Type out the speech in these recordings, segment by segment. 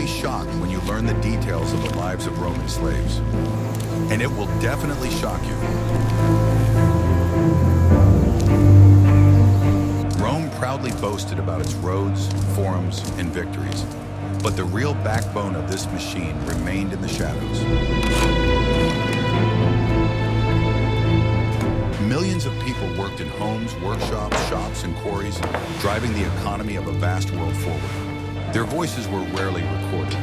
be shocked when you learn the details of the lives of Roman slaves. And it will definitely shock you. Rome proudly boasted about its roads, forums, and victories. But the real backbone of this machine remained in the shadows. Millions of people worked in homes, workshops, shops, and quarries, driving the economy of a vast world forward. Their voices were rarely recorded,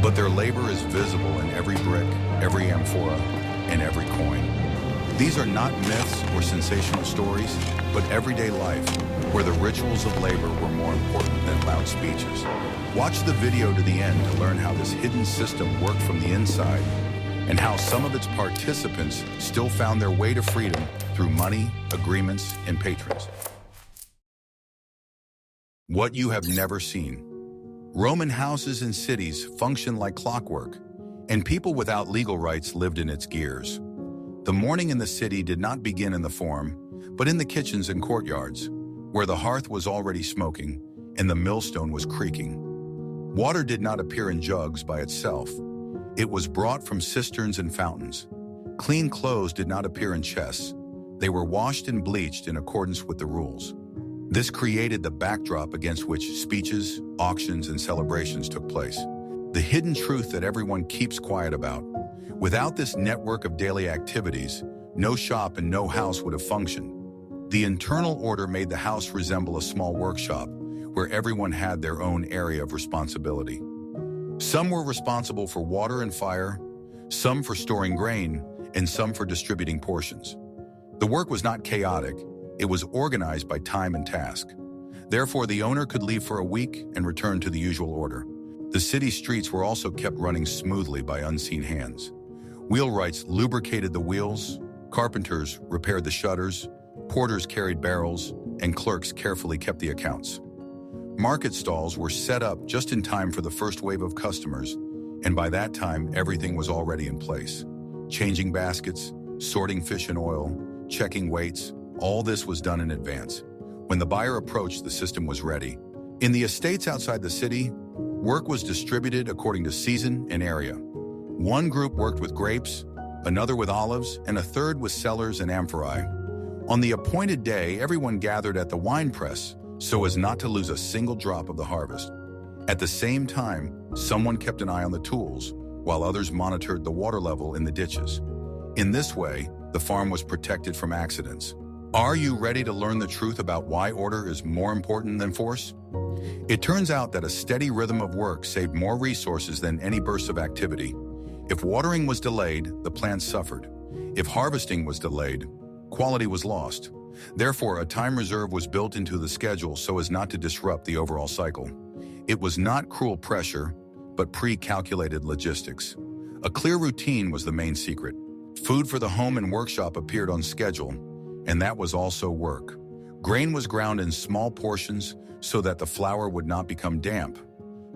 but their labor is visible in every brick, every amphora, and every coin. These are not myths or sensational stories, but everyday life, where the rituals of labor were more important than loud speeches. Watch the video to the end to learn how this hidden system worked from the inside, and how some of its participants still found their way to freedom through money, agreements, and patrons. What you have never seen. Roman houses and cities functioned like clockwork, and people without legal rights lived in its gears. The morning in the city did not begin in the forum, but in the kitchens and courtyards, where the hearth was already smoking and the millstone was creaking. Water did not appear in jugs by itself. It was brought from cisterns and fountains. Clean clothes did not appear in chests. They were washed and bleached in accordance with the rules. This created the backdrop against which speeches, auctions, and celebrations took place. The hidden truth that everyone keeps quiet about. Without this network of daily activities, no shop and no house would have functioned. The internal order made the house resemble a small workshop, where everyone had their own area of responsibility. Some were responsible for water and fire, some for storing grain, and some for distributing portions. The work was not chaotic, it was organized by time and task. Therefore, the owner could leave for a week and return to the usual order. The city streets were also kept running smoothly by unseen hands. Wheelwrights lubricated the wheels, carpenters repaired the shutters, porters carried barrels, and clerks carefully kept the accounts. Market stalls were set up just in time for the first wave of customers, and by that time, everything was already in place. Changing baskets, sorting fish and oil, checking weights, all this was done in advance. When the buyer approached, the system was ready. In the estates outside the city, work was distributed according to season and area. One group worked with grapes, another with olives, and a third with cellars and amphorae. On the appointed day, everyone gathered at the wine press so as not to lose a single drop of the harvest. At the same time, someone kept an eye on the tools, while others monitored the water level in the ditches. In this way, the farm was protected from accidents. Are you ready to learn the truth about why order is more important than force? It turns out that a steady rhythm of work saved more resources than any burst of activity. If watering was delayed, the plants suffered. If harvesting was delayed, quality was lost. Therefore, a time reserve was built into the schedule so as not to disrupt the overall cycle. It was not cruel pressure, but pre-calculated logistics. A clear routine was the main secret. Food for the home and workshop appeared on schedule, and that was also work. Grain was ground in small portions so that the flour would not become damp.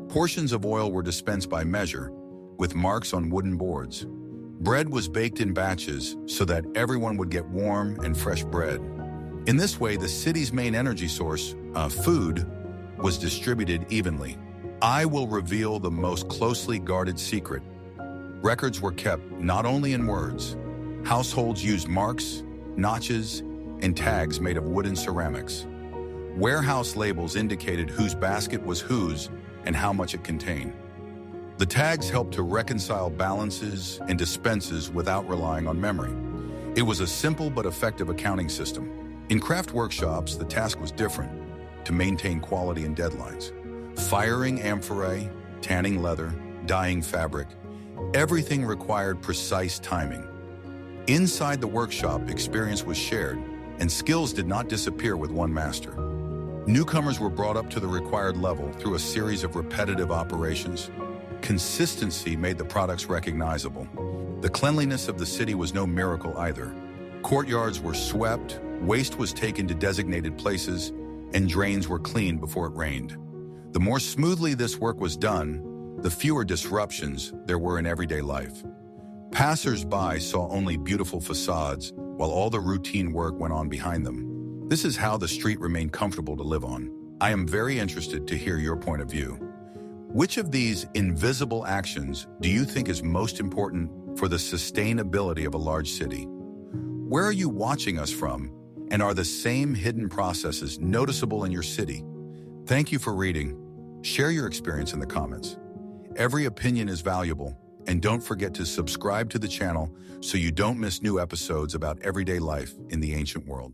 Portions of oil were dispensed by measure, with marks on wooden boards. Bread was baked in batches so that everyone would get warm and fresh bread. In this way, the city's main energy source, food, was distributed evenly. I will reveal the most closely guarded secret. Records were kept not only in words. Households used marks, notches, and tags made of wood and ceramics. Warehouse labels indicated whose basket was whose and how much it contained. The tags helped to reconcile balances and dispenses without relying on memory. It was a simple but effective accounting system. In craft workshops, the task was different, to maintain quality and deadlines. Firing amphorae, tanning leather, dyeing fabric, everything required precise timing. Inside the workshop, experience was shared, and skills did not disappear with one master. Newcomers were brought up to the required level through a series of repetitive operations. Consistency made the products recognizable. The cleanliness of the city was no miracle either. Courtyards were swept, waste was taken to designated places, and drains were cleaned before it rained. The more smoothly this work was done, the fewer disruptions there were in everyday life. Passers-by saw only beautiful facades, while all the routine work went on behind them. This is how the street remained comfortable to live on. I am very interested to hear your point of view. Which of these invisible actions do you think is most important for the sustainability of a large city? Where are you watching us from, and are the same hidden processes noticeable in your city? Thank you for reading. Share your experience in the comments. Every opinion is valuable, and don't forget to subscribe to the channel so you don't miss new episodes about everyday life in the ancient world.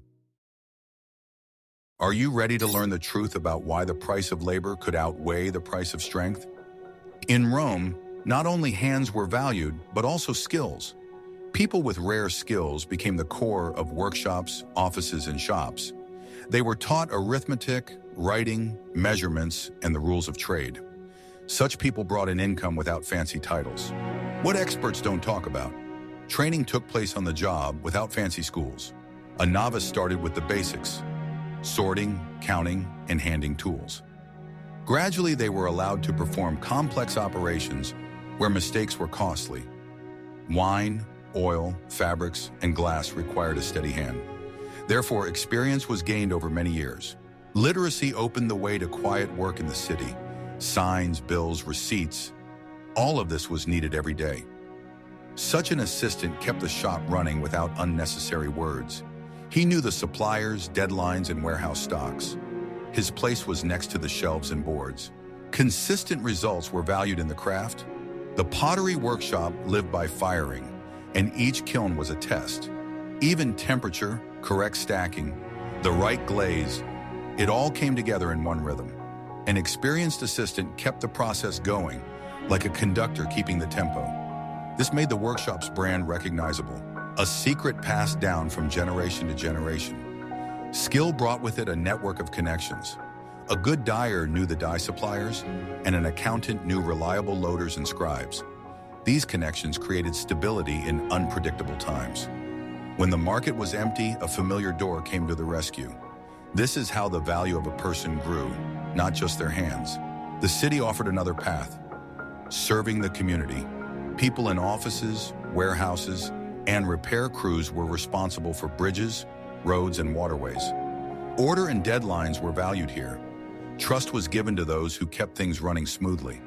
Are you ready to learn the truth about why the price of labor could outweigh the price of strength? In Rome, not only hands were valued, but also skills. People with rare skills became the core of workshops, offices, and shops. They were taught arithmetic, writing, measurements, and the rules of trade. Such people brought in income without fancy titles. What experts don't talk about? Training took place on the job without fancy schools. A novice started with the basics: sorting, counting, and handing tools. Gradually, they were allowed to perform complex operations where mistakes were costly. Wine, oil, fabrics, and glass required a steady hand. Therefore, experience was gained over many years. Literacy opened the way to quiet work in the city. Signs, bills, receipts, all of this was needed every day. Such an assistant kept the shop running without unnecessary words. He knew the suppliers, deadlines, and warehouse stocks. His place was next to the shelves and boards. Consistent results were valued in the craft. The pottery workshop lived by firing, and each kiln was a test. Even temperature, correct stacking, the right glaze, it all came together in one rhythm. An experienced assistant kept the process going, like a conductor keeping the tempo. This made the workshop's brand recognizable, a secret passed down from generation to generation. Skill brought with it a network of connections. A good dyer knew the dye suppliers, and an accountant knew reliable loaders and scribes. These connections created stability in unpredictable times. When the market was empty, a familiar door came to the rescue. This is how the value of a person grew, not just their hands. The city offered another path: serving the community. People in offices, warehouses, and repair crews were responsible for bridges, roads, and waterways. Order and deadlines were valued here. Trust was given to those who kept things running smoothly.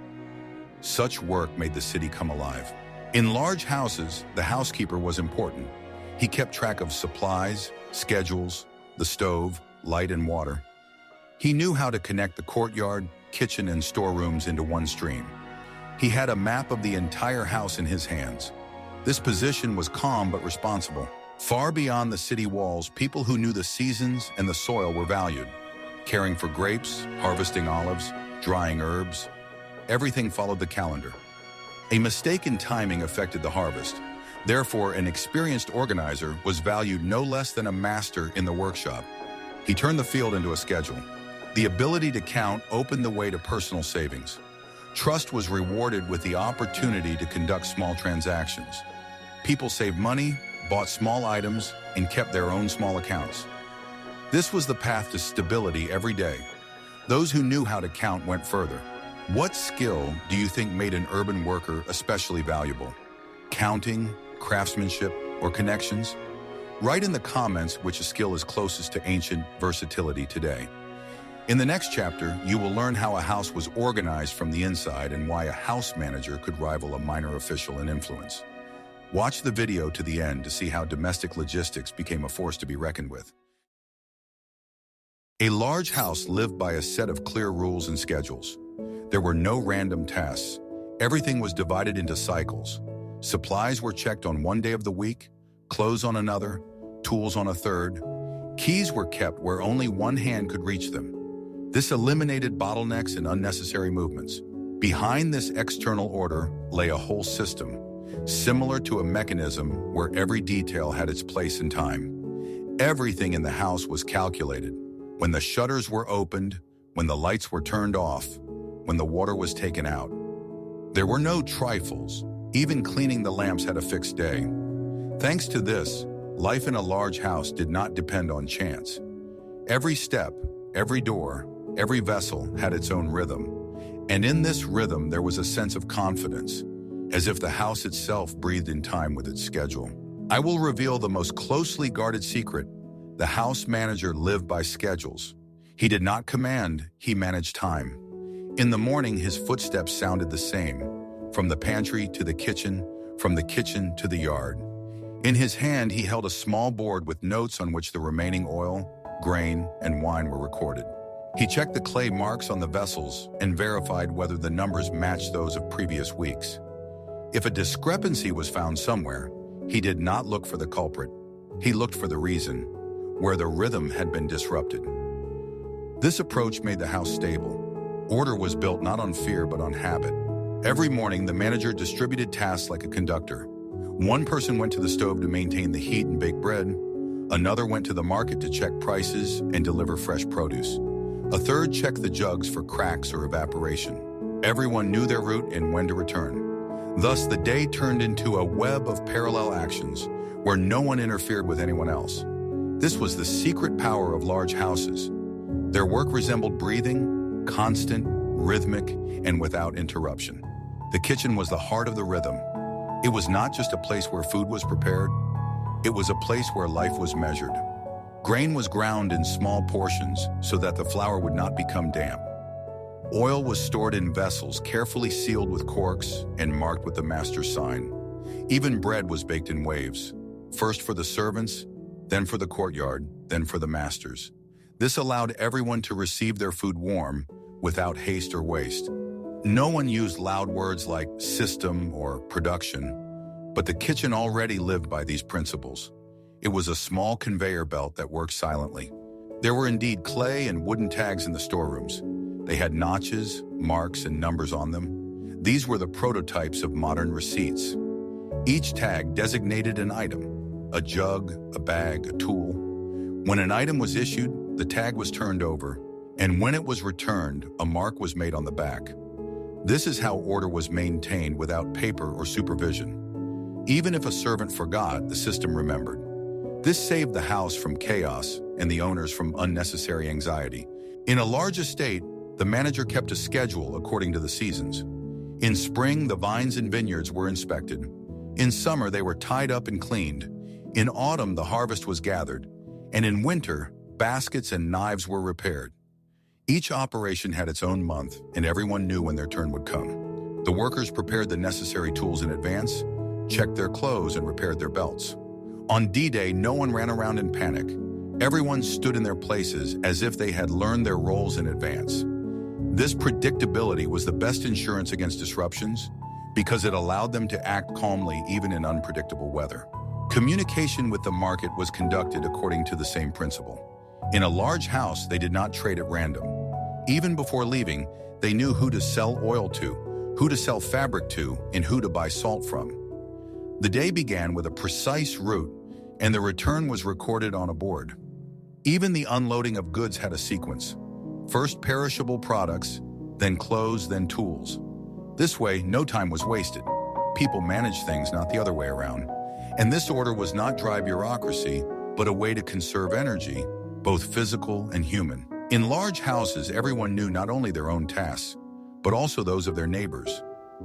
Such work made the city come alive. In large houses, the housekeeper was important. He kept track of supplies, schedules, the stove, light, and water. He knew how to connect the courtyard, kitchen, and storerooms into one stream. He had a map of the entire house in his hands. This position was calm but responsible. Far beyond the city walls, people who knew the seasons and the soil were valued. Caring for grapes, harvesting olives, drying herbs, everything followed the calendar. A mistake in timing affected the harvest. Therefore, an experienced organizer was valued no less than a master in the workshop. He turned the field into a schedule. The ability to count opened the way to personal savings. Trust was rewarded with the opportunity to conduct small transactions. People saved money, bought small items, and kept their own small accounts. This was the path to stability every day. Those who knew how to count went further. What skill do you think made an urban worker especially valuable? Counting, craftsmanship, or connections? Write in the comments which skill is closest to ancient versatility today. In the next chapter, you will learn how a house was organized from the inside and why a house manager could rival a minor official in influence. Watch the video to the end to see how domestic logistics became a force to be reckoned with. A large house lived by a set of clear rules and schedules. There were no random tasks. Everything was divided into cycles. Supplies were checked on one day of the week, clothes on another, tools on a third. Keys were kept where only one hand could reach them. This eliminated bottlenecks and unnecessary movements. Behind this external order lay a whole system, similar to a mechanism where every detail had its place and time. Everything in the house was calculated. When the shutters were opened, when the lights were turned off, when the water was taken out. There were no trifles. Even cleaning the lamps had a fixed day. Thanks to this, life in a large house did not depend on chance. Every step, every door, every vessel had its own rhythm. And in this rhythm, there was a sense of confidence, as if the house itself breathed in time with its schedule. I will reveal the most closely guarded secret. The house manager lived by schedules. He did not command, he managed time. In the morning, his footsteps sounded the same, from the pantry to the kitchen, from the kitchen to the yard. In his hand, he held a small board with notes on which the remaining oil, grain, and wine were recorded. He checked the clay marks on the vessels and verified whether the numbers matched those of previous weeks. If a discrepancy was found somewhere, he did not look for the culprit. He looked for the reason, where the rhythm had been disrupted. This approach made the house stable. Order was built not on fear but on habit. Every morning, the manager distributed tasks like a conductor. One person went to the stove to maintain the heat and bake bread. Another went to the market to check prices and deliver fresh produce. A third checked the jugs for cracks or evaporation. Everyone knew their route and when to return. Thus, the day turned into a web of parallel actions where no one interfered with anyone else. This was the secret power of large houses. Their work resembled breathing, constant, rhythmic, and without interruption. The kitchen was the heart of the rhythm. It was not just a place where food was prepared. It was a place where life was measured. Grain was ground in small portions so that the flour would not become damp. Oil was stored in vessels carefully sealed with corks and marked with the master's sign. Even bread was baked in waves, first for the servants, then for the courtyard, then for the masters. This allowed everyone to receive their food warm, without haste or waste. No one used loud words like system or production, but the kitchen already lived by these principles. It was a small conveyor belt that worked silently. There were indeed clay and wooden tags in the storerooms. They had notches, marks, and numbers on them. These were the prototypes of modern receipts. Each tag designated an item, a jug, a bag, a tool. When an item was issued, the tag was turned over, and when it was returned, a mark was made on the back. This is how order was maintained without paper or supervision. Even if a servant forgot, the system remembered. This saved the house from chaos and the owners from unnecessary anxiety. In a large estate, the manager kept a schedule according to the seasons. In spring, the vines and vineyards were inspected. In summer, they were tied up and cleaned. In autumn, the harvest was gathered. And in winter, baskets and knives were repaired. Each operation had its own month, and everyone knew when their turn would come. The workers prepared the necessary tools in advance, checked their clothes, and repaired their belts. On D-Day, no one ran around in panic. Everyone stood in their places as if they had learned their roles in advance. This predictability was the best insurance against disruptions because it allowed them to act calmly even in unpredictable weather. Communication with the market was conducted according to the same principle. In a large house, they did not trade at random. Even before leaving, they knew who to sell oil to, who to sell fabric to, and who to buy salt from. The day began with a precise route, and the return was recorded on a board. Even the unloading of goods had a sequence. First perishable products, then clothes, then tools. This way, no time was wasted. People managed things, not the other way around. And this order was not dry bureaucracy, but a way to conserve energy, both physical and human. In large houses, everyone knew not only their own tasks, but also those of their neighbors.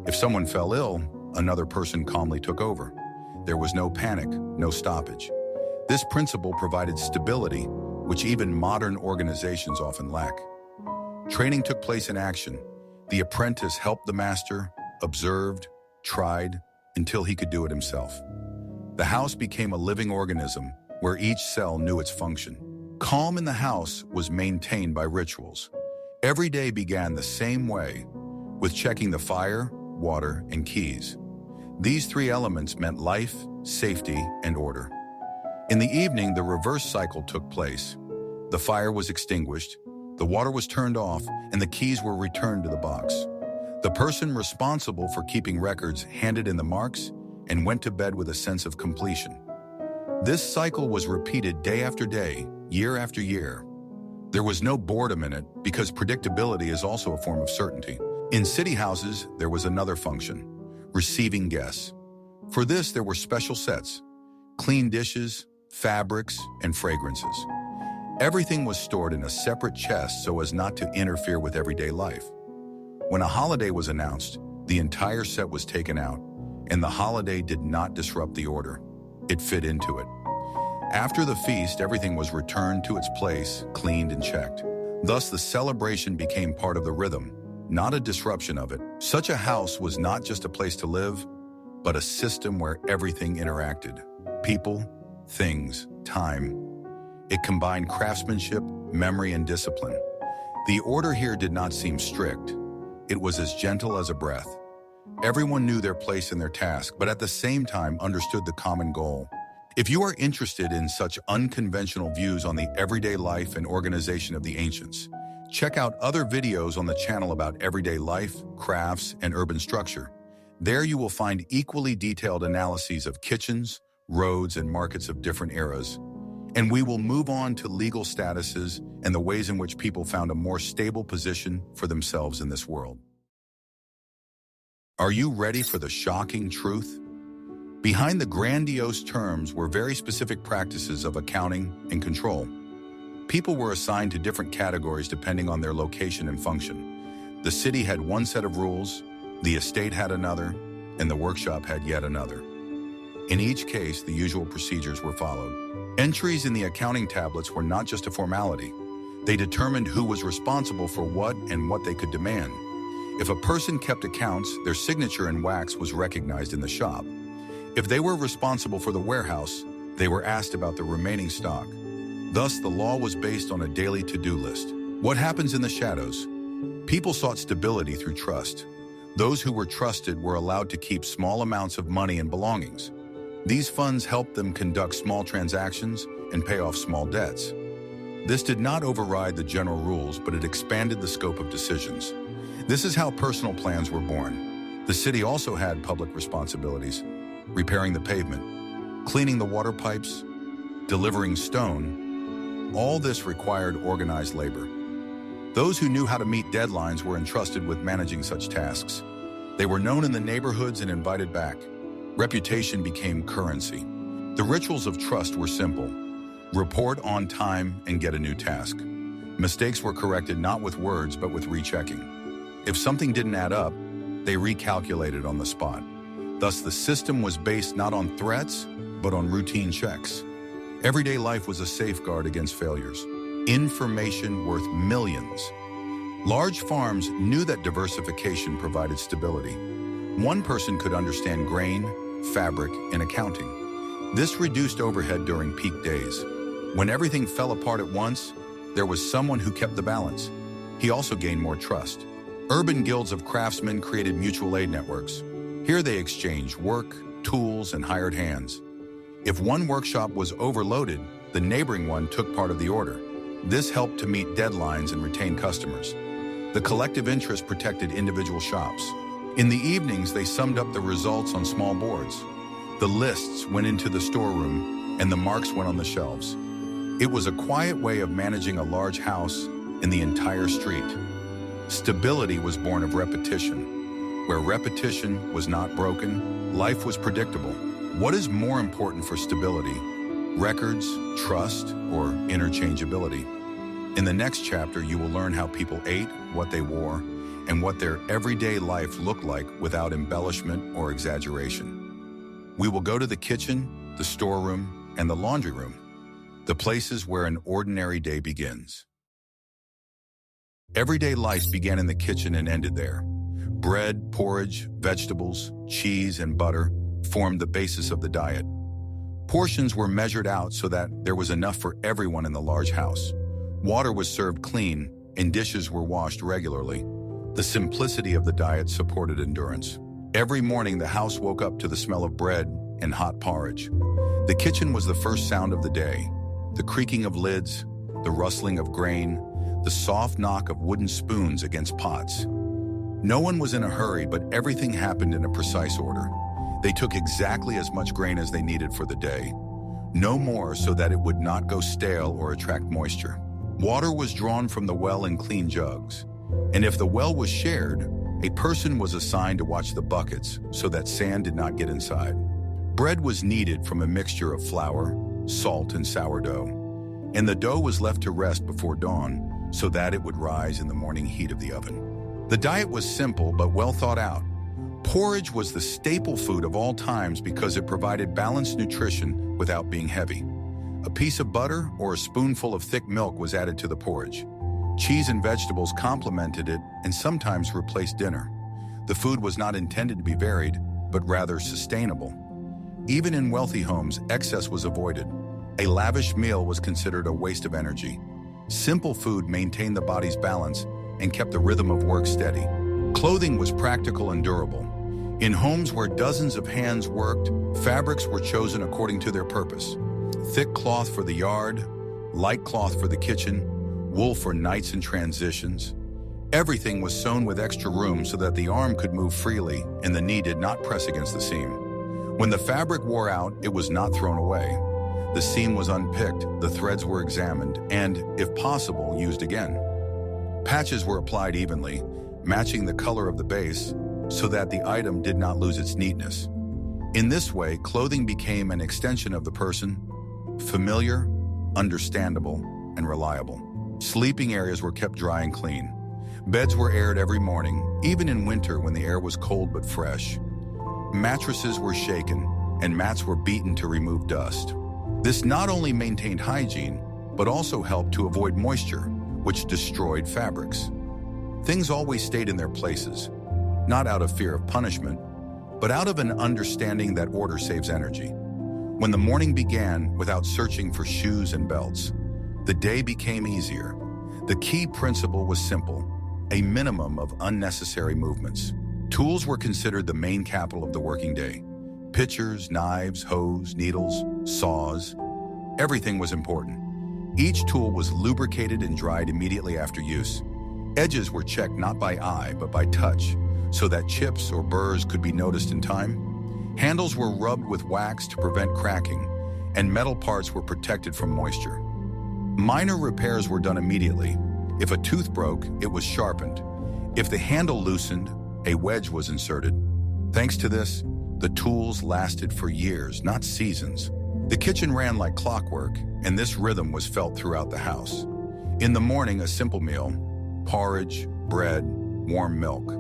If someone fell ill, another person calmly took over. There was no panic, no stoppage. This principle provided stability, which even modern organizations often lack. Training took place in action. The apprentice helped the master, observed, tried, until he could do it himself. The house became a living organism where each cell knew its function. Calm in the house was maintained by rituals. Every day began the same way, with checking the fire, water, and keys. These three elements meant life, safety, and order. In the evening, the reverse cycle took place. The fire was extinguished, the water was turned off, and the keys were returned to the box. The person responsible for keeping records handed in the marks and went to bed with a sense of completion. This cycle was repeated day after day, year after year. There was no boredom in it because predictability is also a form of certainty. In city houses, there was another function: receiving guests. For this, there were special sets: clean dishes, fabrics, and fragrances. Everything was stored in a separate chest so as not to interfere with everyday life. When a holiday was announced, the entire set was taken out, and the holiday did not disrupt the order. It fit into it. After the feast, everything was returned to its place, cleaned and checked. Thus, the celebration became part of the rhythm, not a disruption of it. Such a house was not just a place to live, but a system where everything interacted. People, things, time. It combined craftsmanship, memory, and discipline. The order here did not seem strict. It was as gentle as a breath. Everyone knew their place in their task, but at the same time understood the common goal. If you are interested in such unconventional views on the everyday life and organization of the ancients, check out other videos on the channel about everyday life, crafts, and urban structure. There you will find equally detailed analyses of kitchens, roads, and markets of different eras. And we will move on to legal statuses and the ways in which people found a more stable position for themselves in this world. Are you ready for the shocking truth? Behind the grandiose terms were very specific practices of accounting and control. People were assigned to different categories depending on their location and function. The city had one set of rules, the estate had another, and the workshop had yet another. In each case, the usual procedures were followed. Entries in the accounting tablets were not just a formality. They determined who was responsible for what and what they could demand. If a person kept accounts, their signature in wax was recognized in the shop. If they were responsible for the warehouse, they were asked about the remaining stock. Thus, the law was based on a daily to-do list. What happens in the shadows? People sought stability through trust. Those who were trusted were allowed to keep small amounts of money and belongings. These funds helped them conduct small transactions and pay off small debts. This did not override the general rules, but it expanded the scope of decisions. This is how personal plans were born. The city also had public responsibilities: repairing the pavement, cleaning the water pipes, delivering stone. All this required organized labor. Those who knew how to meet deadlines were entrusted with managing such tasks. They were known in the neighborhoods and invited back. Reputation became currency. The rituals of trust were simple: report on time and get a new task. Mistakes were corrected not with words but with rechecking. If something didn't add up, they recalculated on the spot. Thus, the system was based not on threats, but on routine checks. Everyday life was a safeguard against failures. Information worth millions. Large farms knew that diversification provided stability. One person could understand grain, fabric, and accounting. This reduced overhead during peak days. When everything fell apart at once, there was someone who kept the balance. He also gained more trust. Urban guilds of craftsmen created mutual aid networks. Here they exchanged work, tools, and hired hands. If one workshop was overloaded, the neighboring one took part of the order. This helped to meet deadlines and retain customers. The collective interest protected individual shops. In the evenings, they summed up the results on small boards. The lists went into the storeroom, and the marks went on the shelves. It was a quiet way of managing a large house in the entire street. Stability was born of repetition. Where repetition was not broken, life was predictable. What is more important for stability? Records, trust, or interchangeability? In the next chapter, you will learn how people ate, what they wore, and what their everyday life looked like without embellishment or exaggeration. We will go to the kitchen, the storeroom, and the laundry room, the places where an ordinary day begins. Everyday life began in the kitchen and ended there. Bread, porridge, vegetables, cheese, and butter formed the basis of the diet. Portions were measured out so that there was enough for everyone in the large house. Water was served clean, and dishes were washed regularly. The simplicity of the diet supported endurance. Every morning, the house woke up to the smell of bread and hot porridge. The kitchen was the first sound of the day. The creaking of lids, the rustling of grain, the soft knock of wooden spoons against pots. No one was in a hurry, but everything happened in a precise order. They took exactly as much grain as they needed for the day, no more, so that it would not go stale or attract moisture. Water was drawn from the well in clean jugs, and if the well was shared, a person was assigned to watch the buckets so that sand did not get inside. Bread was kneaded from a mixture of flour, salt, and sourdough, and the dough was left to rest before dawn so that it would rise in the morning heat of the oven. The diet was simple but well thought out. Porridge was the staple food of all times because it provided balanced nutrition without being heavy. A piece of butter or a spoonful of thick milk was added to the porridge. Cheese and vegetables complemented it and sometimes replaced dinner. The food was not intended to be varied, but rather sustainable. Even in wealthy homes, excess was avoided. A lavish meal was considered a waste of energy. Simple food maintained the body's balance and kept the rhythm of work steady. Clothing was practical and durable. In homes where dozens of hands worked, fabrics were chosen according to their purpose. Thick cloth for the yard, light cloth for the kitchen, wool for nights and transitions. Everything was sewn with extra room so that the arm could move freely and the knee did not press against the seam. When the fabric wore out, it was not thrown away. The seam was unpicked, the threads were examined, and, if possible, used again. Patches were applied evenly, matching the color of the base, so that the item did not lose its neatness. In this way, clothing became an extension of the person, familiar, understandable, and reliable. Sleeping areas were kept dry and clean. Beds were aired every morning, even in winter when the air was cold but fresh. Mattresses were shaken, and mats were beaten to remove dust. This not only maintained hygiene, but also helped to avoid moisture, which destroyed fabrics. Things always stayed in their places, not out of fear of punishment, but out of an understanding that order saves energy. When the morning began without searching for shoes and belts, the day became easier. The key principle was simple: a minimum of unnecessary movements. Tools were considered the main capital of the working day. Pitchers, knives, hoes, needles, saws, everything was important. Each tool was lubricated and dried immediately after use. Edges were checked not by eye but by touch, so that chips or burrs could be noticed in time. Handles were rubbed with wax to prevent cracking, and metal parts were protected from moisture. Minor repairs were done immediately. If a tooth broke, it was sharpened. If the handle loosened, a wedge was inserted. Thanks to this, the tools lasted for years, not seasons. The kitchen ran like clockwork, and this rhythm was felt throughout the house. In the morning, a simple meal: porridge, bread, warm milk.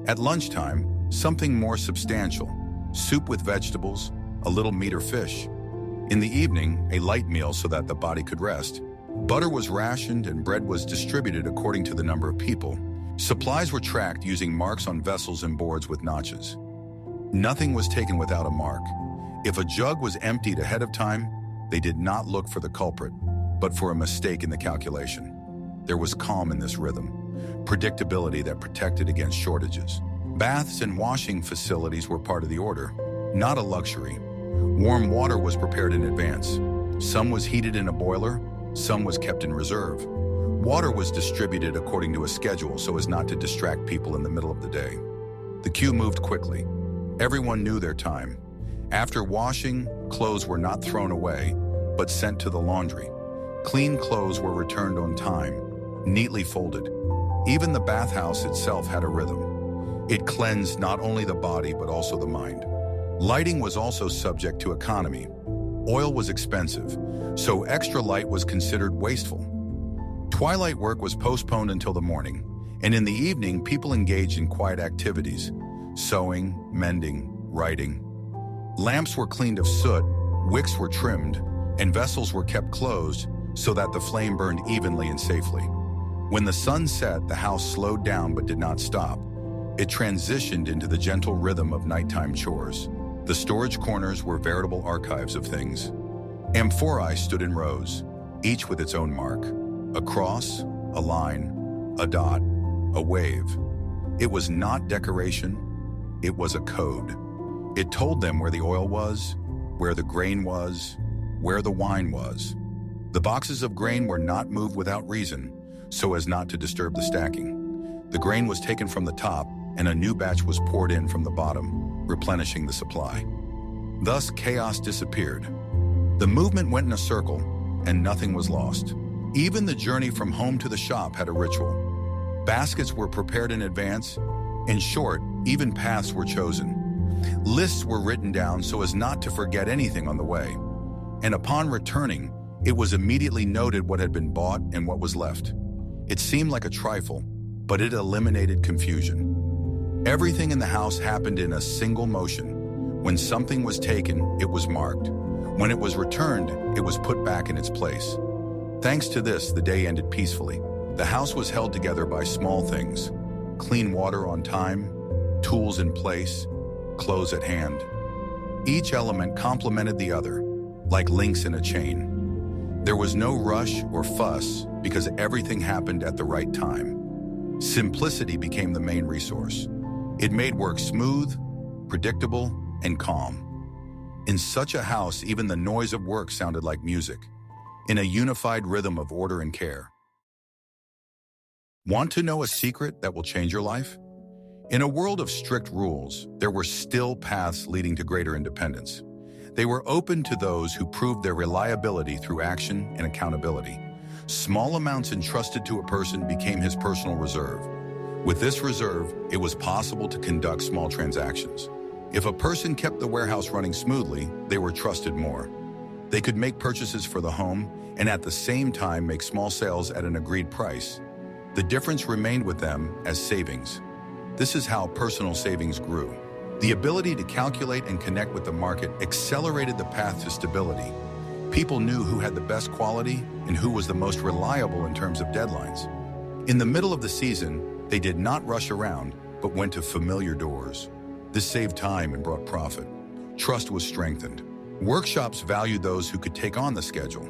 At lunchtime, something more substantial: soup with vegetables, a little meat or fish. In the evening, a light meal so that the body could rest. Butter was rationed and bread was distributed according to the number of people. Supplies were tracked using marks on vessels and boards with notches. Nothing was taken without a mark. If a jug was emptied ahead of time, they did not look for the culprit, but for a mistake in the calculation. There was calm in this rhythm, predictability that protected against shortages. Baths and washing facilities were part of the order, not a luxury. Warm water was prepared in advance. Some was heated in a boiler, some was kept in reserve. Water was distributed according to a schedule so as not to distract people in the middle of the day. The queue moved quickly. Everyone knew their time. After washing, clothes were not thrown away, but sent to the laundry. Clean clothes were returned on time, neatly folded. Even the bathhouse itself had a rhythm. It cleansed not only the body, but also the mind. Lighting was also subject to economy. Oil was expensive, so extra light was considered wasteful. Twilight work was postponed until the morning, and in the evening, people engaged in quiet activities: sewing, mending, writing. Lamps were cleaned of soot, wicks were trimmed, and vessels were kept closed so that the flame burned evenly and safely. When the sun set, the house slowed down but did not stop. It transitioned into the gentle rhythm of nighttime chores. The storage corners were veritable archives of things. Amphorae stood in rows, each with its own mark: a cross, a line, a dot, a wave. It was not decoration, it was a code. It told them where the oil was, where the grain was, where the wine was. The boxes of grain were not moved without reason, so as not to disturb the stacking. The grain was taken from the top, and a new batch was poured in from the bottom, replenishing the supply. Thus, chaos disappeared. The movement went in a circle, and nothing was lost. Even the journey from home to the shop had a ritual. Baskets were prepared in advance. In short, even paths were chosen. Lists were written down so as not to forget anything on the way. And upon returning, it was immediately noted what had been bought and what was left. It seemed like a trifle, but it eliminated confusion. Everything in the house happened in a single motion. When something was taken, it was marked. When it was returned, it was put back in its place. Thanks to this, the day ended peacefully. The house was held together by small things: clean water on time, tools in place, clothes at hand. Each element complemented the other, like links in a chain. There was no rush or fuss because everything happened at the right time. Simplicity became the main resource. It made work smooth, predictable, and calm. In such a house, even the noise of work sounded like music, in a unified rhythm of order and care. Want to know a secret that will change your life? In a world of strict rules, there were still paths leading to greater independence. They were open to those who proved their reliability through action and accountability. Small amounts entrusted to a person became his personal reserve. With this reserve, it was possible to conduct small transactions. If a person kept the warehouse running smoothly, they were trusted more. They could make purchases for the home and at the same time make small sales at an agreed price. The difference remained with them as savings. This is how personal savings grew. The ability to calculate and connect with the market accelerated the path to stability. People knew who had the best quality and who was the most reliable in terms of deadlines. In the middle of the season, they did not rush around, but went to familiar doors. This saved time and brought profit. Trust was strengthened. Workshops valued those who could take on the schedule.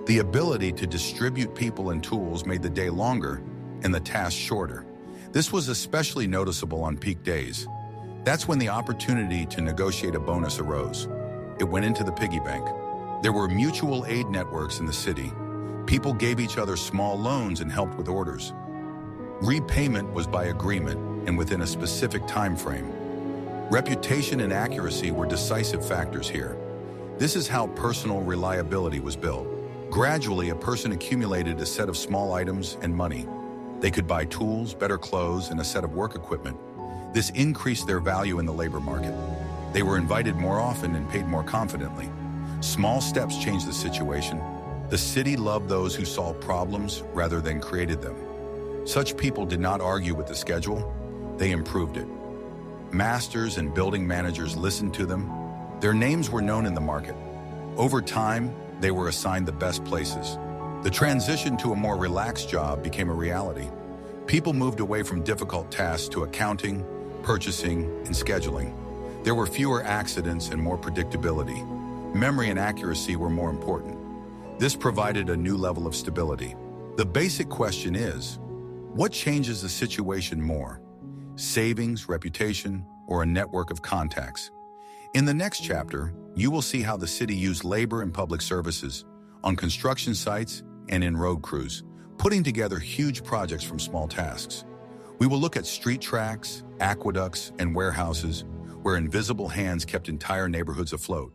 The ability to distribute people and tools made the day longer and the task shorter. This was especially noticeable on peak days. That's when the opportunity to negotiate a bonus arose. It went into the piggy bank. There were mutual aid networks in the city. People gave each other small loans and helped with orders. Repayment was by agreement and within a specific time frame. Reputation and accuracy were decisive factors here. This is how personal reliability was built. Gradually, a person accumulated a set of small items and money. They could buy tools, better clothes, and a set of work equipment. This increased their value in the labor market. They were invited more often and paid more confidently. Small steps changed the situation. The city loved those who solved problems rather than created them. Such people did not argue with the schedule, they improved it. Masters and building managers listened to them. Their names were known in the market. Over time, they were assigned the best places. The transition to a more relaxed job became a reality. People moved away from difficult tasks to accounting, purchasing, and scheduling. There were fewer accidents and more predictability. Memory and accuracy were more important. This provided a new level of stability. The basic question is, what changes the situation more? Savings, reputation, or a network of contacts? In the next chapter, you will see how the city used labor and public services on construction sites and in road crews, putting together huge projects from small tasks. We will look at street tracks, aqueducts, and warehouses where invisible hands kept entire neighborhoods afloat.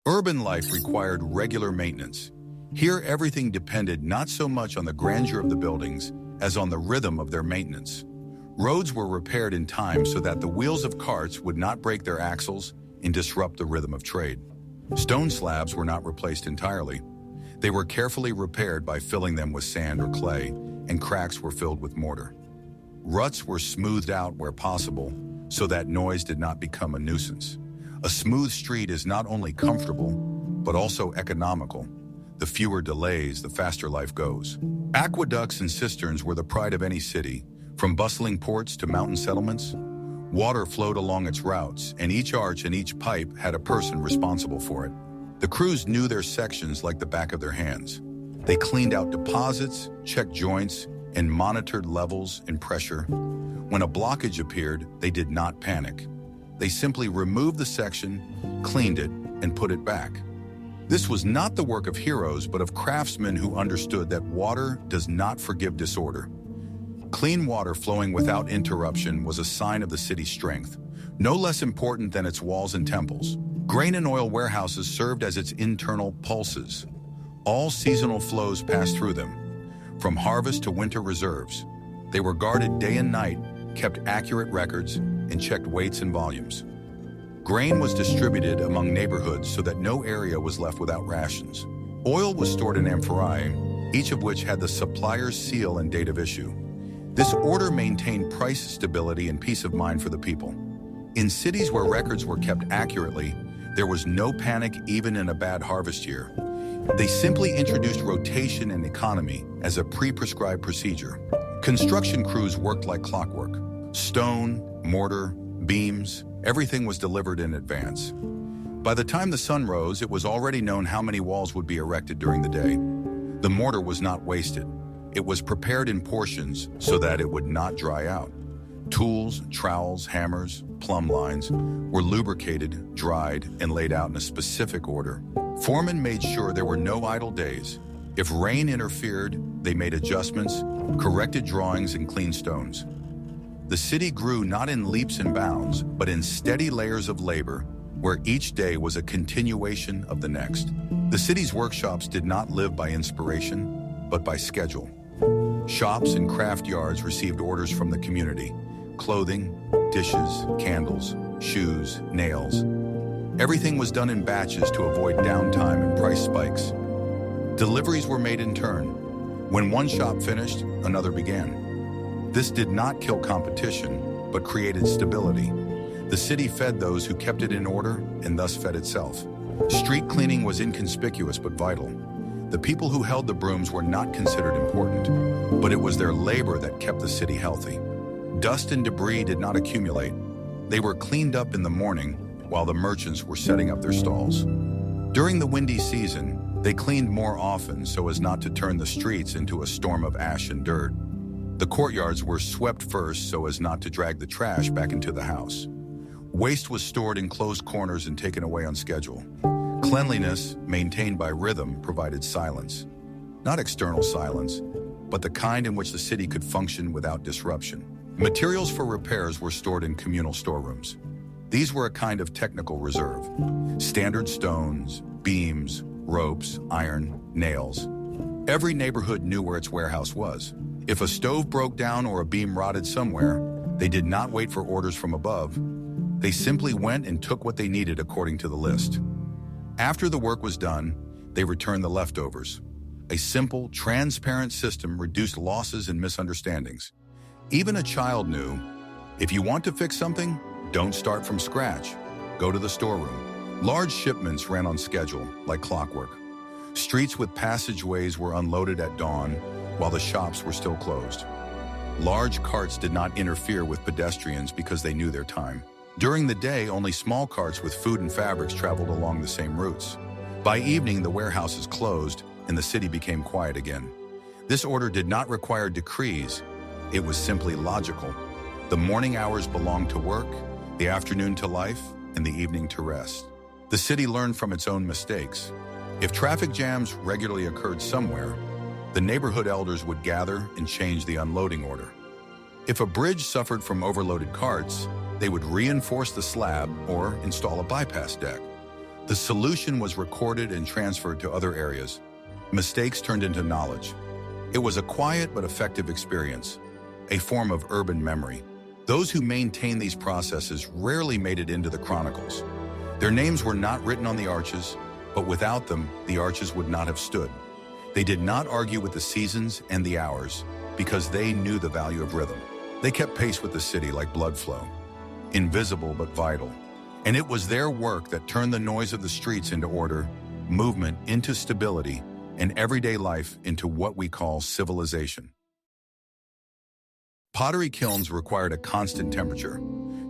Urban life required regular maintenance. Here, everything depended not so much on the grandeur of the buildings as on the rhythm of their maintenance. Roads were repaired in time so that the wheels of carts would not break their axles and disrupt the rhythm of trade. Stone slabs were not replaced entirely. They were carefully repaired by filling them with sand or clay, and cracks were filled with mortar. Ruts were smoothed out where possible so that noise did not become a nuisance. A smooth street is not only comfortable, but also economical. The fewer delays, the faster life goes. Aqueducts and cisterns were the pride of any city. From bustling ports to mountain settlements, water flowed along its routes, and each arch and each pipe had a person responsible for it. The crews knew their sections like the back of their hands. They cleaned out deposits, checked joints, and monitored levels and pressure. When a blockage appeared, they did not panic. They simply removed the section, cleaned it, and put it back. This was not the work of heroes, but of craftsmen who understood that water does not forgive disorder. Clean water flowing without interruption was a sign of the city's strength, no less important than its walls and temples. Grain and oil warehouses served as its internal pulses. All seasonal flows passed through them, from harvest to winter reserves. They were guarded day and night, kept accurate records, and checked weights and volumes. Grain was distributed among neighborhoods so that no area was left without rations. Oil was stored in amphorae, each of which had the supplier's seal and date of issue. This order maintained price stability and peace of mind for the people. In cities where records were kept accurately, there was no panic even in a bad harvest year. They simply introduced rotation and economy as a pre-prescribed procedure. Construction crews worked like clockwork. Stone, mortar, beams, everything was delivered in advance. By the time the sun rose, it was already known how many walls would be erected during the day. The mortar was not wasted. It was prepared in portions so that it would not dry out. Tools, trowels, hammers, plumb lines were lubricated, dried, and laid out in a specific order. Foremen made sure there were no idle days. If rain interfered, they made adjustments, corrected drawings, and cleaned stones. The city grew not in leaps and bounds, but in steady layers of labor, where each day was a continuation of the next. The city's workshops did not live by inspiration, but by schedule. Shops and craft yards received orders from the community: clothing, dishes, candles, shoes, nails. Everything was done in batches to avoid downtime and price spikes. Deliveries were made in turn. When one shop finished, another began. This did not kill competition, but created stability. The city fed those who kept it in order and thus fed itself. Street cleaning was inconspicuous but vital. The people who held the brooms were not considered important, but it was their labor that kept the city healthy. Dust and debris did not accumulate. They were cleaned up in the morning while the merchants were setting up their stalls. During the windy season, they cleaned more often so as not to turn the streets into a storm of ash and dirt. The courtyards were swept first so as not to drag the trash back into the house. Waste was stored in closed corners and taken away on schedule. Cleanliness, maintained by rhythm, provided silence. Not external silence, but the kind in which the city could function without disruption. Materials for repairs were stored in communal storerooms. These were a kind of technical reserve. Standard stones, beams, ropes, iron, nails. Every neighborhood knew where its warehouse was. If a stove broke down or a beam rotted somewhere, they did not wait for orders from above. They simply went and took what they needed according to the list. After the work was done, they returned the leftovers. A simple, transparent system reduced losses and misunderstandings. Even a child knew, if you want to fix something, don't start from scratch. Go to the storeroom. Large shipments ran on schedule, like clockwork. Streets with passageways were unloaded at dawn, while the shops were still closed. Large carts did not interfere with pedestrians because they knew their time. During the day, only small carts with food and fabrics traveled along the same routes. By evening, the warehouses closed, and the city became quiet again. This order did not require decrees. It was simply logical. The morning hours belonged to work, the afternoon to life, and the evening to rest. The city learned from its own mistakes. If traffic jams regularly occurred somewhere, the neighborhood elders would gather and change the unloading order. If a bridge suffered from overloaded carts, they would reinforce the slab or install a bypass deck. The solution was recorded and transferred to other areas. Mistakes turned into knowledge. It was a quiet but effective experience, a form of urban memory. Those who maintained these processes rarely made it into the chronicles. Their names were not written on the arches, but without them, the arches would not have stood. They did not argue with the seasons and the hours because they knew the value of rhythm. They kept pace with the city like blood flow, invisible but vital. And it was their work that turned the noise of the streets into order, movement into stability, and everyday life into what we call civilization. Pottery kilns required a constant temperature.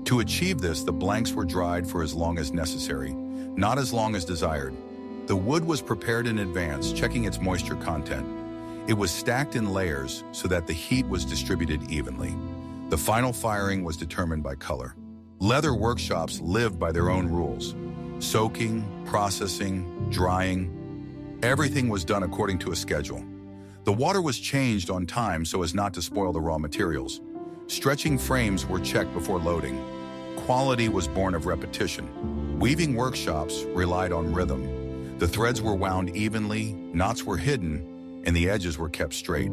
To achieve this, the blanks were dried for as long as necessary, not as long as desired. The wood was prepared in advance, checking its moisture content. It was stacked in layers so that the heat was distributed evenly. The final firing was determined by color. Leather workshops lived by their own rules. Soaking, processing, drying, everything was done according to a schedule. The water was changed on time so as not to spoil the raw materials. Stretching frames were checked before loading. Quality was born of repetition. Weaving workshops relied on rhythm. The threads were wound evenly, knots were hidden, and the edges were kept straight.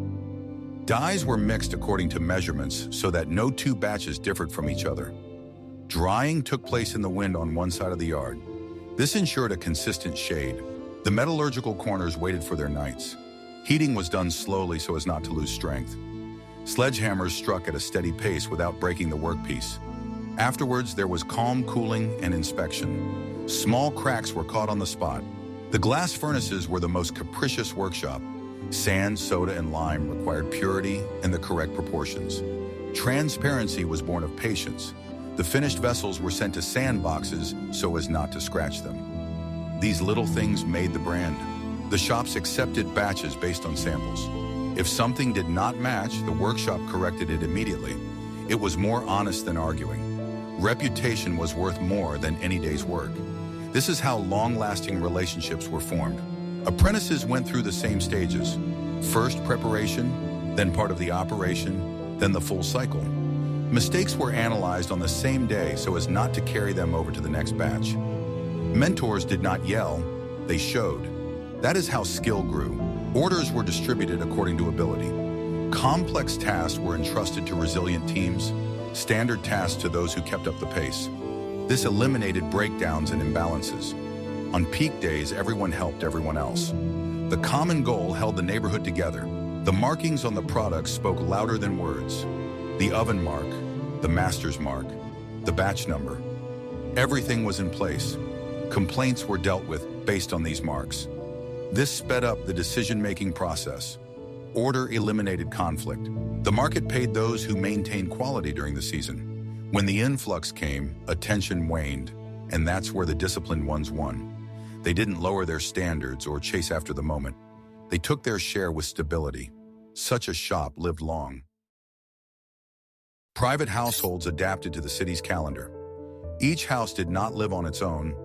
Dyes were mixed according to measurements so that no two batches differed from each other. Drying took place in the wind on one side of the yard. This ensured a consistent shade. The metallurgical corners waited for their nights. Heating was done slowly so as not to lose strength. Sledgehammers struck at a steady pace without breaking the workpiece. Afterwards, there was calm cooling and inspection. Small cracks were caught on the spot. The glass furnaces were the most capricious workshop. Sand, soda, and lime required purity and the correct proportions. Transparency was born of patience. The finished vessels were sent to sandboxes so as not to scratch them. These little things made the brand. The shops accepted batches based on samples. If something did not match, the workshop corrected it immediately. It was more honest than arguing. Reputation was worth more than any day's work. This is how long-lasting relationships were formed. Apprentices went through the same stages. First preparation, then part of the operation, then the full cycle. Mistakes were analyzed on the same day so as not to carry them over to the next batch. Mentors did not yell, they showed. That is how skill grew. Orders were distributed according to ability. Complex tasks were entrusted to resilient teams, standard tasks to those who kept up the pace. This eliminated breakdowns and imbalances. On peak days, everyone helped everyone else. The common goal held the neighborhood together. The markings on the products spoke louder than words. The oven mark, the master's mark, the batch number. Everything was in place. Complaints were dealt with based on these marks. This sped up the decision-making process. Order eliminated conflict. The market paid those who maintained quality during the season. When the influx came, attention waned, and that's where the disciplined ones won. They didn't lower their standards or chase after the moment. They took their share with stability. Such a shop lived long. Private households adapted to the city's calendar. Each house did not live on its own,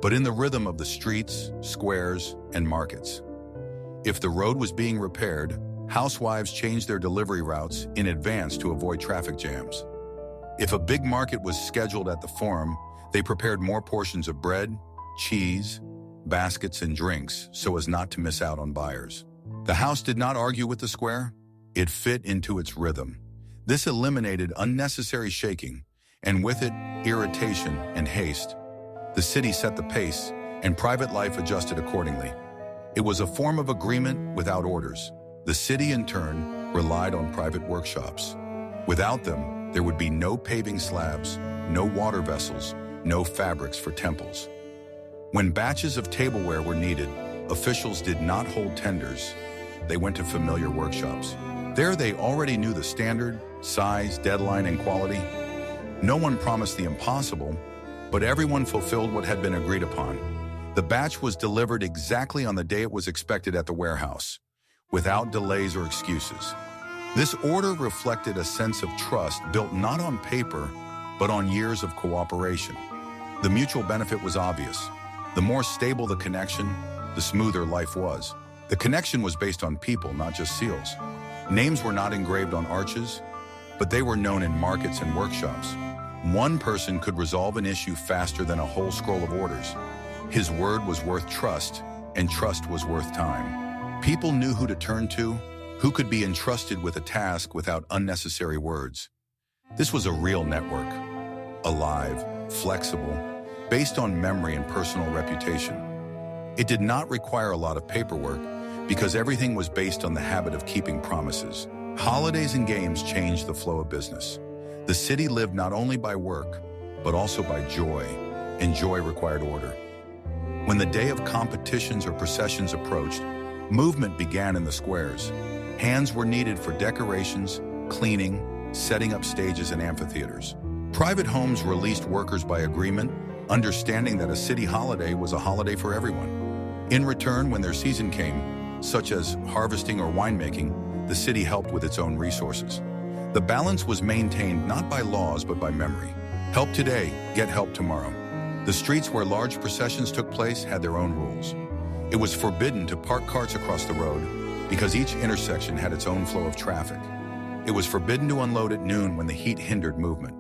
but in the rhythm of the streets, squares, and markets. If the road was being repaired, housewives changed their delivery routes in advance to avoid traffic jams. If a big market was scheduled at the forum, they prepared more portions of bread, cheese, baskets, and drinks so as not to miss out on buyers. The house did not argue with the square. It fit into its rhythm. This eliminated unnecessary shaking, and with it, irritation and haste. The city set the pace, and private life adjusted accordingly. It was a form of agreement without orders. The city, in turn, relied on private workshops. Without them, there would be no paving slabs, no water vessels, no fabrics for temples. When batches of tableware were needed, officials did not hold tenders. They went to familiar workshops. There they already knew the standard, size, deadline, and quality. No one promised the impossible, but everyone fulfilled what had been agreed upon. The batch was delivered exactly on the day it was expected at the warehouse, without delays or excuses. This order reflected a sense of trust built not on paper, but on years of cooperation. The mutual benefit was obvious. The more stable the connection, the smoother life was. The connection was based on people, not just seals. Names were not engraved on arches, but they were known in markets and workshops. One person could resolve an issue faster than a whole scroll of orders. His word was worth trust, and trust was worth time. People knew who to turn to, who could be entrusted with a task without unnecessary words. This was a real network, alive, flexible, based on memory and personal reputation. It did not require a lot of paperwork because everything was based on the habit of keeping promises. Holidays and games changed the flow of business. The city lived not only by work, but also by joy, and joy required order. When the day of competitions or processions approached, movement began in the squares. Hands were needed for decorations, cleaning, setting up stages and amphitheaters. Private homes released workers by agreement, understanding that a city holiday was a holiday for everyone. In return, when their season came, such as harvesting or winemaking, the city helped with its own resources. The balance was maintained not by laws but by memory. Help today, get help tomorrow. The streets where large processions took place had their own rules. It was forbidden to park carts across the road because each intersection had its own flow of traffic. It was forbidden to unload at noon when the heat hindered movement.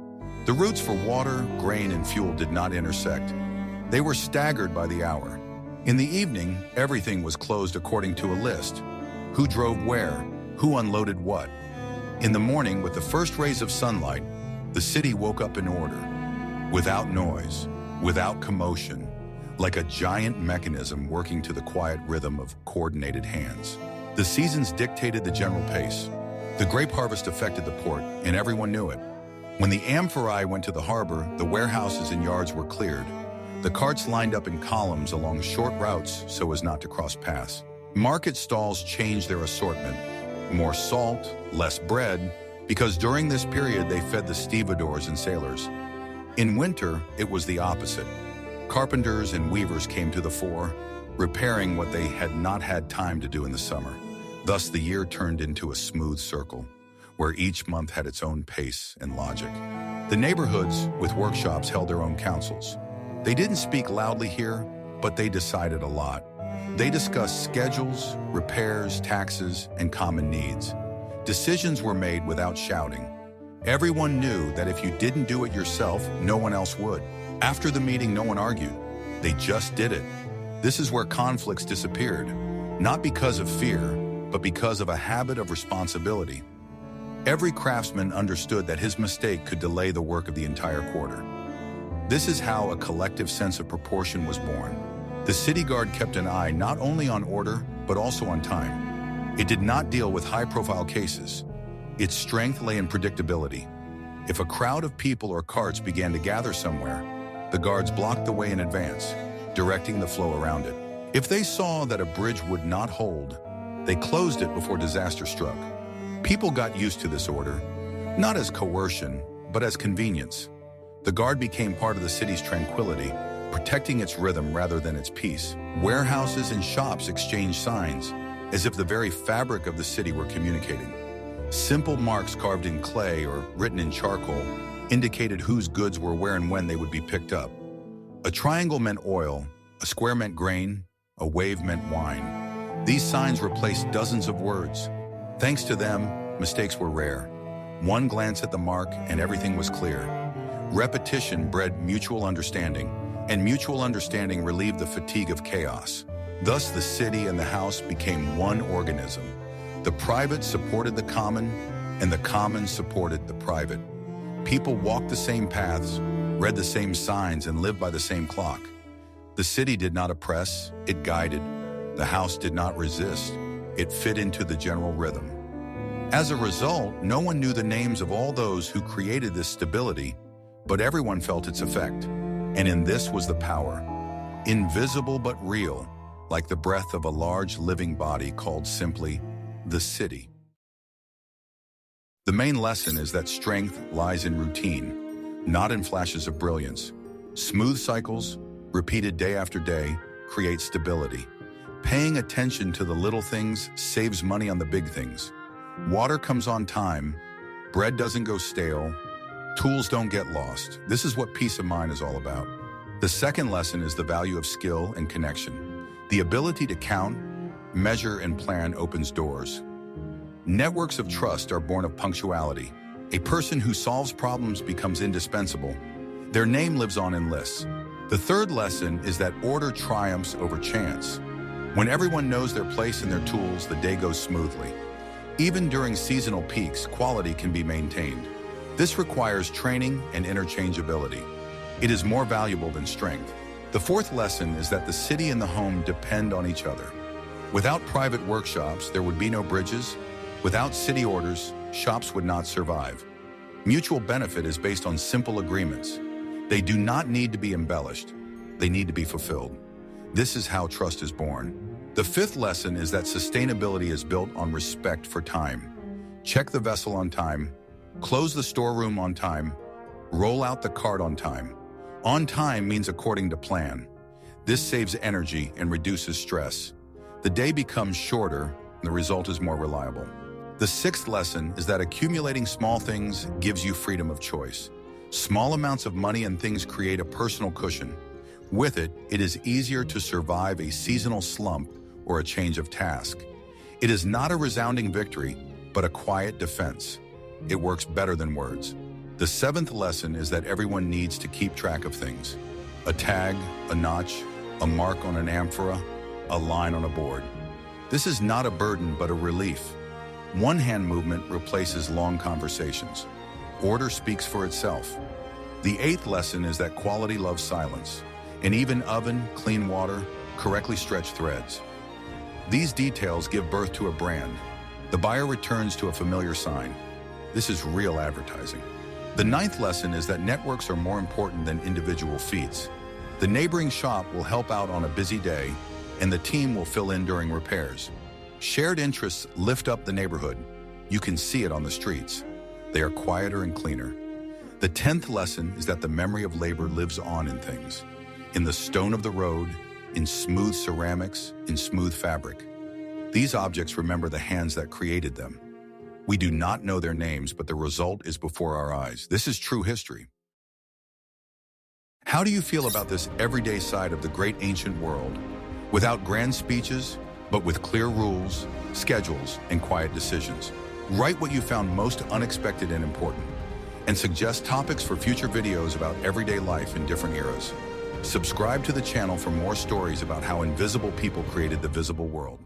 The routes for water, grain, and fuel did not intersect. They were staggered by the hour. In the evening, everything was closed according to a list. Who drove where? Who unloaded what? In the morning, with the first rays of sunlight, the city woke up in order, without noise, without commotion, like a giant mechanism working to the quiet rhythm of coordinated hands. The seasons dictated the general pace. The grape harvest affected the port, and everyone knew it. When the amphorae went to the harbor, the warehouses and yards were cleared. The carts lined up in columns along short routes so as not to cross paths. Market stalls changed their assortment. More salt, less bread, because during this period they fed the stevedores and sailors. In winter, it was the opposite. Carpenters and weavers came to the fore, repairing what they had not had time to do in the summer. Thus, the year turned into a smooth circle, where each month had its own pace and logic. The neighborhoods with workshops held their own councils. They didn't speak loudly here, but they decided a lot. They discussed schedules, repairs, taxes, and common needs. Decisions were made without shouting. Everyone knew that if you didn't do it yourself, no one else would. After the meeting, no one argued. They just did it. This is where conflicts disappeared, not because of fear, but because of a habit of responsibility. Every craftsman understood that his mistake could delay the work of the entire quarter. This is how a collective sense of proportion was born. The city guard kept an eye not only on order, but also on time. It did not deal with high-profile cases. Its strength lay in predictability. If a crowd of people or carts began to gather somewhere, the guards blocked the way in advance, directing the flow around it. If they saw that a bridge would not hold, they closed it before disaster struck. People got used to this order, not as coercion, but as convenience. The guard became part of the city's tranquility, protecting its rhythm rather than its peace. Warehouses and shops exchanged signs, as if the very fabric of the city were communicating. Simple marks carved in clay or written in charcoal indicated whose goods were where and when they would be picked up. A triangle meant oil, a square meant grain, a wave meant wine. These signs replaced dozens of words. Thanks to them, mistakes were rare. One glance at the mark and everything was clear. Repetition bred mutual understanding, and mutual understanding relieved the fatigue of chaos. Thus, the city and the house became one organism. The private supported the common, and the common supported the private. People walked the same paths, read the same signs, and lived by the same clock. The city did not oppress, it guided. The house did not resist, it fit into the general rhythm. As a result, no one knew the names of all those who created this stability, but everyone felt its effect. And in this was the power, invisible but real, like the breath of a large living body called simply the city. The main lesson is that strength lies in routine, not in flashes of brilliance. Smooth cycles, repeated day after day, create stability. Paying attention to the little things saves money on the big things. Water comes on time, bread doesn't go stale, tools don't get lost. This is what peace of mind is all about. The second lesson is the value of skill and connection. The ability to count, measure, and plan opens doors. Networks of trust are born of punctuality. A person who solves problems becomes indispensable. Their name lives on in lists. The third lesson is that order triumphs over chance. When everyone knows their place and their tools, the day goes smoothly. Even during seasonal peaks, quality can be maintained. This requires training and interchangeability. It is more valuable than strength. The fourth lesson is that the city and the home depend on each other. Without private workshops, there would be no bridges. Without city orders, shops would not survive. Mutual benefit is based on simple agreements. They do not need to be embellished. They need to be fulfilled. This is how trust is born. The fifth lesson is that sustainability is built on respect for time. Check the vessel on time, close the storeroom on time, roll out the cart on time. On time means according to plan. This saves energy and reduces stress. The day becomes shorter, and the result is more reliable. The sixth lesson is that accumulating small things gives you freedom of choice. Small amounts of money and things create a personal cushion. With it, it is easier to survive a seasonal slump or a change of task. It is not a resounding victory, but a quiet defense. It works better than words. The seventh lesson is that everyone needs to keep track of things. A tag, a notch, a mark on an amphora, a line on a board. This is not a burden, but a relief. One hand movement replaces long conversations. Order speaks for itself. The eighth lesson is that quality loves silence. An even oven, clean water, correctly stretched threads. These details give birth to a brand. The buyer returns to a familiar sign. This is real advertising. The ninth lesson is that networks are more important than individual feats. The neighboring shop will help out on a busy day, and the team will fill in during repairs. Shared interests lift up the neighborhood. You can see it on the streets. They are quieter and cleaner. The 10th lesson is that the memory of labor lives on in things. In the stone of the road, in smooth ceramics, in smooth fabric. These objects remember the hands that created them. We do not know their names, but the result is before our eyes. This is true history. How do you feel about this everyday side of the great ancient world? Without grand speeches, but with clear rules, schedules, and quiet decisions. Write what you found most unexpected and important, and suggest topics for future videos about everyday life in different eras. Subscribe to the channel for more stories about how invisible people created the visible world.